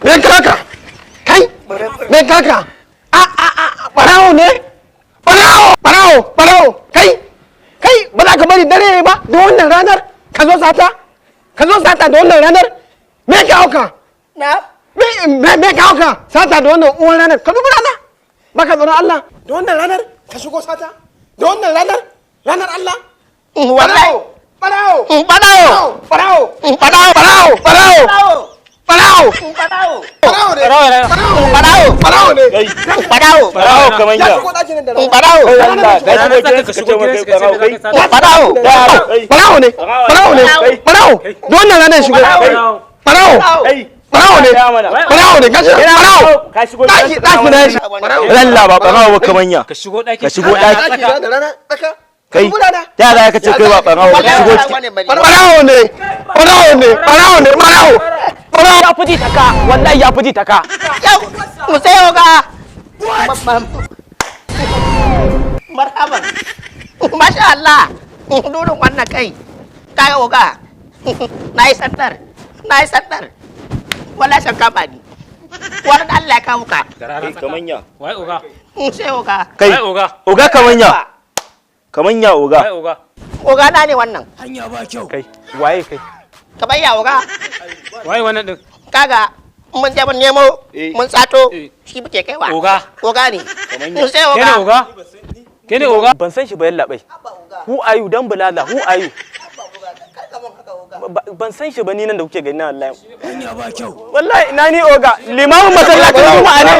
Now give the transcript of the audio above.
me kaka kai me kaka barawo ne barawo kai ba za ka bari dare ba da wannan ranar ka zo sata da wannan ranar me ka hauka me ka hauka sata da wannan uwan ranar ka dubi rana baka tsoron Allah da wannan ranar ka shigo sata da wannan ranar Allah wallahi barawo kai ta za ka ce kai ba barawo ka shigo ciki barawo ne ya fuji taka wallahi ya fuji taka mu sayo ga marhaban masha Allah dudun wannan kai oga na yi sandar wala shan kama ni wani Allah ya kawo ka kamanya wai oga sai oga kai oga kamanya oga oga na ne wannan hanya ba kyau kai waye kai ka bayya oga waye wannan din kaga mun je mun nemo mun sato shi muke kaiwa oga ne sai oga kene oga ban san shi ba yalla bai who are you dan bulala who are you ban san shi ba ni nan da kuke gani na wallahi hanya ba kyau wallahi ina ni oga limamin masallacin juma'a ne